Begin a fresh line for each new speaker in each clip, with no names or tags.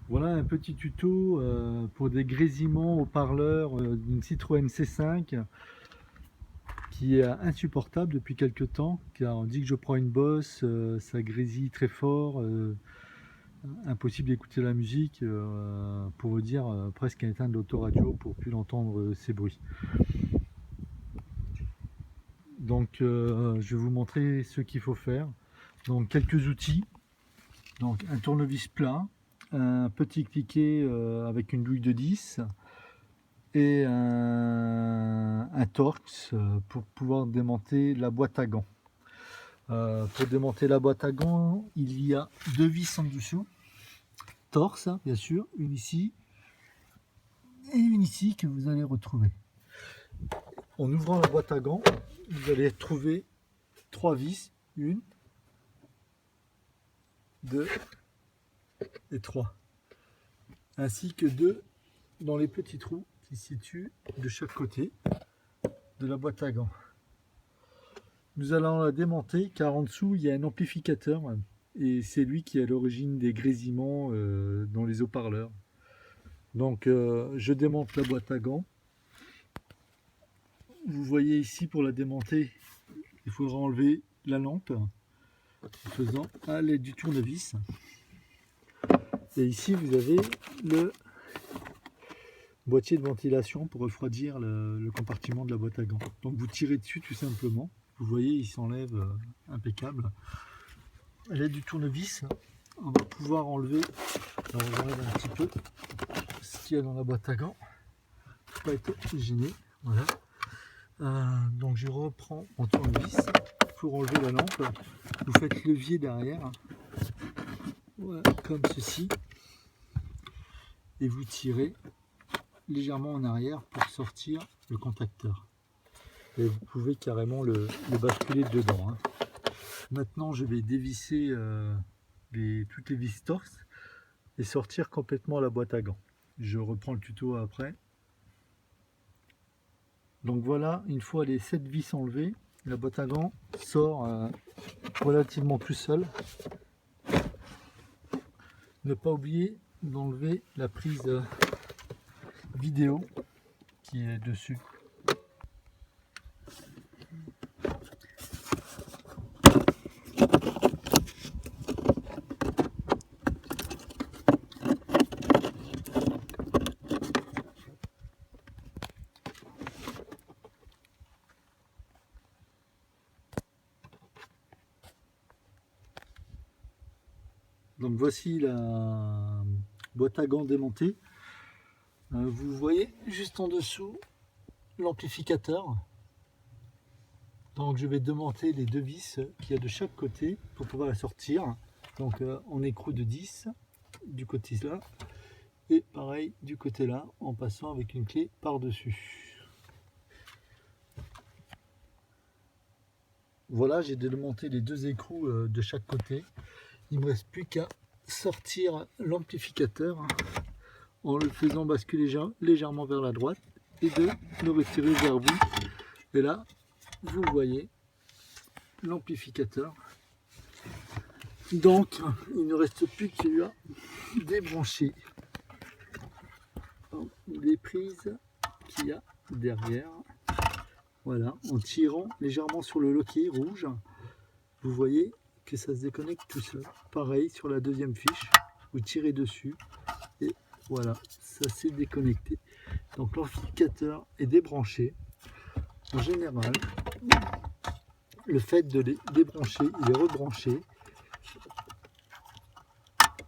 Voilà un petit tuto pour des grésillements haut-parleurs d'une Citroën C5 qui est insupportable depuis quelques temps, car on dit que je prends une bosse, ça grésille très fort, impossible d'écouter la musique, pour vous dire presque à éteindre l'autoradio pour plus entendre ces bruits. Donc je vais vous montrer ce qu'il faut faire. Donc quelques outils, donc un tournevis plat, un petit cliquet avec une douille de 10 et un Torx pour pouvoir démonter la boîte à gants. Pour démonter la boîte à gants, il y a deux vis en dessous, Torx bien sûr, une ici et une ici que vous allez retrouver. En ouvrant la boîte à gants, vous allez trouver trois vis, une, deux et trois, ainsi que deux dans les petits trous qui se situent de chaque côté de la boîte à gants. Nous allons la démonter car en dessous il y a un amplificateur et c'est lui qui est à l'origine des grésillements dans les haut-parleurs. Donc je démonte la boîte à gants. Vous voyez ici, pour la démonter, il faudra enlever la lampe en faisant à l'aide du tournevis. Et ici vous avez le boîtier de ventilation pour refroidir le compartiment de la boîte à gants. Donc vous tirez dessus tout simplement. Vous voyez, il s'enlève impeccable. À l'aide du tournevis, on va pouvoir enlever, alors on enlève un petit peu ce qu'il y a dans la boîte à gants, pour pas être gêné. Voilà. Donc je reprends mon tournevis pour enlever la lampe. Vous faites levier derrière, voilà, comme ceci, et vous tirez légèrement en arrière pour sortir le contacteur. Et vous pouvez carrément le basculer dedans. Hein. Maintenant, je vais dévisser toutes les vis Torx et sortir complètement la boîte à gants. Je reprends le tuto après. Donc voilà, une fois les 7 vis enlevées, la boîte à gants sort relativement tout seul. Ne pas oublier d'enlever la prise vidéo qui est dessus. Donc voici la boîte à gants démontée. Vous voyez juste en dessous l'amplificateur. Donc je vais démonter les deux vis qu'il y a de chaque côté pour pouvoir la sortir. Donc en écrou de 10 du côté là et pareil du côté là en passant avec une clé par dessus. Voilà, j'ai démonté les deux écrous de chaque côté. Il ne me reste plus qu'à sortir l'amplificateur en le faisant basculer légèrement vers la droite et de le retirer vers vous. Et là, vous voyez l'amplificateur. Donc, il ne reste plus qu'à débrancher les prises qu'il y a derrière. Voilà, en tirant légèrement sur le loquet rouge, vous voyez que ça se déconnecte tout seul. Pareil sur la deuxième fiche, vous tirez dessus et voilà, ça s'est déconnecté. Donc l'amplificateur est débranché. En général, le fait de les débrancher et les rebrancher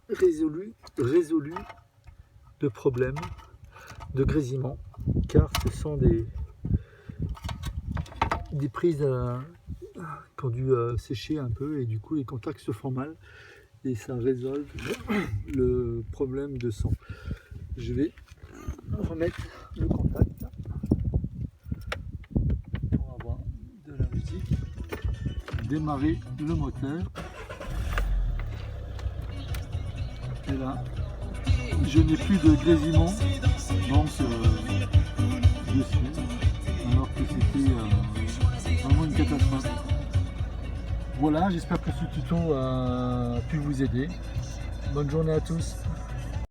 résolu le problème de grésillement, car ce sont des prises qui ont dû sécher un peu et du coup les contacts se font mal et ça résolve le problème de son. Je vais remettre le contact pour avoir de la musique, démarrer le moteur et là je n'ai plus de grésillement donc dessus, alors que c'était vraiment une catastrophe. Voilà, j'espère que ce tuto a pu vous aider. Bonne journée à tous.